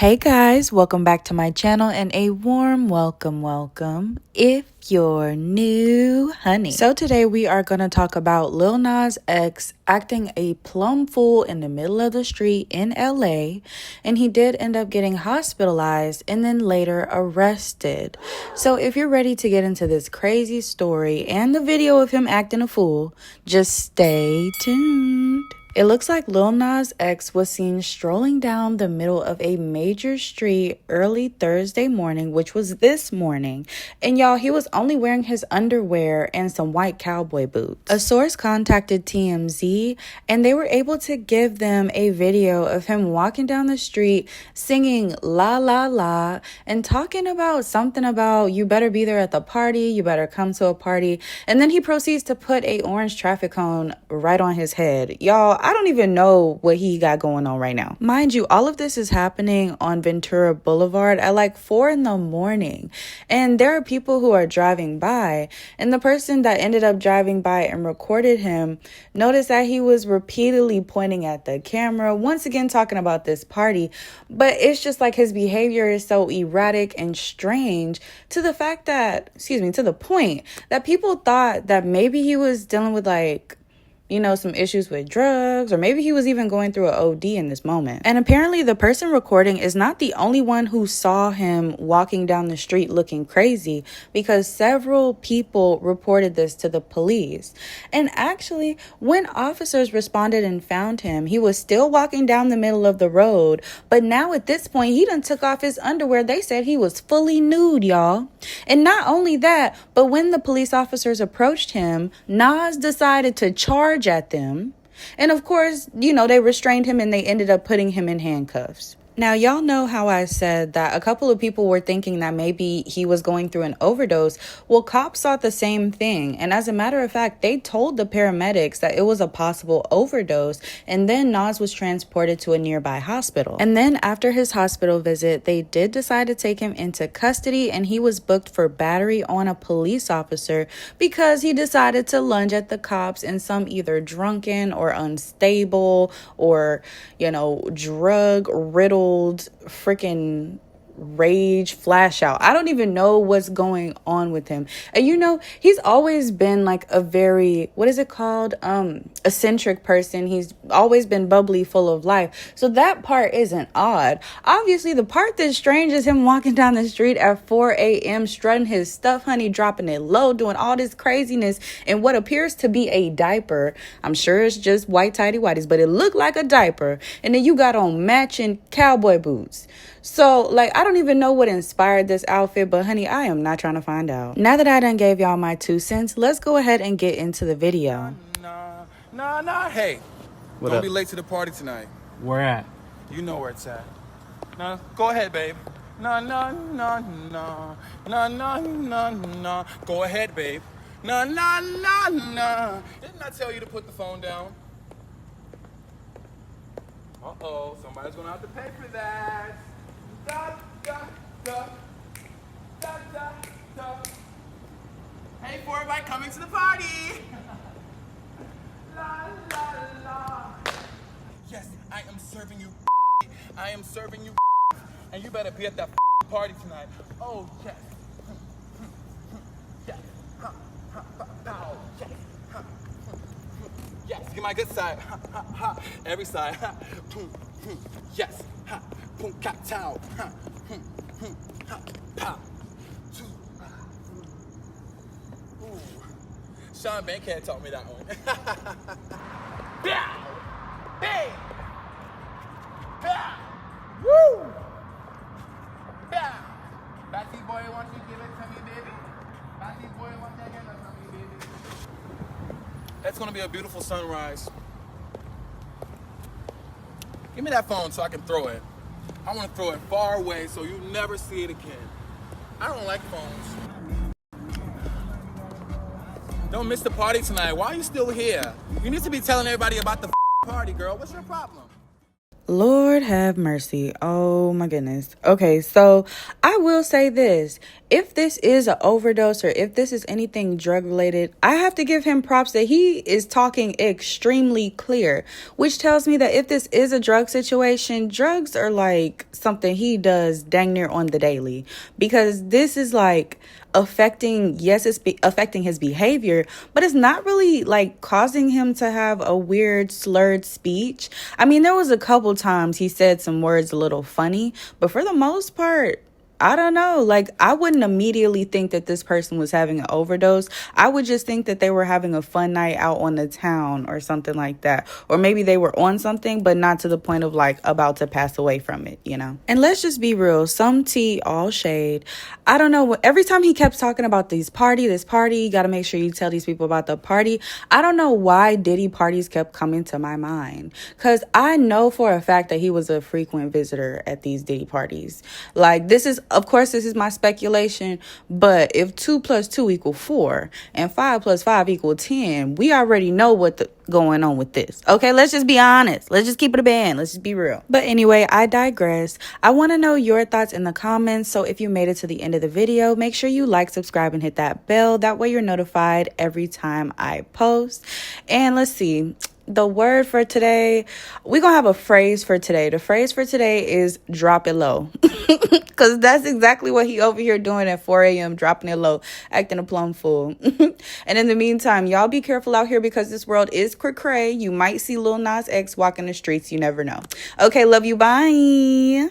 Hey guys, welcome back to my channel and a warm welcome if you're new, honey. So today we are going to talk about Lil Nas X acting a plum fool in the middle of the street in LA, and he did end up getting hospitalized and then later arrested. So if you're ready to get into this crazy story and the video of him acting a fool, just stay tuned. It looks like Lil Nas X was seen strolling down the middle of a major street early Thursday morning, which was this morning. And y'all, he was only wearing his underwear and some white cowboy boots. A source contacted TMZ and they were able to give them a video of him walking down the street singing La La La and talking about something about you better be there at the party, you better come to a party. And then he proceeds to put a orange traffic cone right on his head. Y'all, I don't even know what he got going on right now. Mind you, all of this is happening on Ventura Boulevard at like 4 in the morning. And there are people who are driving by. And the person that ended up driving by and recorded him noticed that he was repeatedly pointing at the camera, once again talking about this party. But it's just like his behavior is so erratic and strange to the fact that, to the point that people thought that maybe he was dealing with some issues with drugs, or maybe he was even going through an OD in this moment. And apparently the person recording is not the only one who saw him walking down the street looking crazy, because several people reported this to the police. And actually, when officers responded and found him, he was still walking down the middle of the road. But now at this point, he done took off his underwear. They said he was fully nude, y'all. And not only that, but when the police officers approached him, Nas decided to charge at them. And of course, they restrained him and they ended up putting him in handcuffs. Now, y'all know how I said that a couple of people were thinking that maybe he was going through an overdose. Well, cops thought the same thing. And as a matter of fact, they told the paramedics that it was a possible overdose. And then Nas was transported to a nearby hospital. And then after his hospital visit, they did decide to take him into custody, and he was booked for battery on a police officer because he decided to lunge at the cops in some either drunken or unstable or, drug riddled freaking rage flash out. I don't even know what's going on with him. And he's always been like a very, eccentric person. He's always been bubbly, full of life. So that part isn't odd. Obviously, the part that's strange is him walking down the street at 4 a.m. strutting his stuff, honey, dropping it low, doing all this craziness in what appears to be a diaper. I'm sure it's just white tighty whities, but it looked like a diaper. And then you got on matching cowboy boots. So, I don't even know what inspired this outfit, but honey, I am not trying to find out. Now that I done gave y'all my 2 cents, let's go ahead and get into the video. Nah. Hey, don't be late to the party tonight. Where at? You know where it's at. Nah, go ahead, babe. Nah. Go ahead, babe. Nah. Didn't I tell you to put the phone down? Uh-oh, somebody's gonna have to pay for that. Da. Hey, for everybody coming to the party. La. Yes, I am serving you. I am serving you. And you better be at that party tonight. Oh, yes. Yes. Yes. Yes, get my good side. Every side. Yes. Boom, cat towel. Sean Bankhead taught me that one. Bow! Bang! Bow! Woo! Bow! Batty boy, want you to give it to me, baby? Batty boy, want you to give it to me, baby? That's gonna be a beautiful sunrise. Give me that phone so I can throw it. I want to throw it far away so you never see it again. I don't like phones. Don't miss the party tonight. Why are you still here? You need to be telling everybody about the party, girl. What's your problem? Lord have mercy. Oh my goodness. Okay, so I will say this. If this is an overdose or if this is anything drug related, I have to give him props that he is talking extremely clear, which tells me that if this is a drug situation, drugs are like something he does dang near on the daily, because this is like affecting, yes, it's affecting his behavior, but it's not really like causing him to have a weird slurred speech. I mean, there was a couple times he said some words a little funny, but for the most part, I don't know. Like, I wouldn't immediately think that this person was having an overdose. I would just think that they were having a fun night out on the town or something like that. Or maybe they were on something, but not to the point of like about to pass away from it, you know? And let's just be real. Some tea, all shade. I don't know. Every time he kept talking about this party, you got to make sure you tell these people about the party. I don't know why Diddy parties kept coming to my mind. Because I know for a fact that he was a frequent visitor at these Diddy parties. Like, of course, this is my speculation, but if 2 + 2 = 4 and 5 + 5 = 10, we already know what's going on with this. Okay, let's just be honest. Let's just keep it a band. Let's just be real. But anyway, I digress. I want to know your thoughts in the comments. So if you made it to the end of the video, make sure you like, subscribe, and hit that bell. That way you're notified every time I post. And let's see. The word for today, we're going to have a phrase for today. The phrase for today is drop it low. Because that's exactly what he over here doing at 4 a.m., dropping it low, acting a plum fool. And in the meantime, y'all be careful out here because this world is cray-cray. You might see Lil Nas X walking the streets. You never know. Okay, love you. Bye.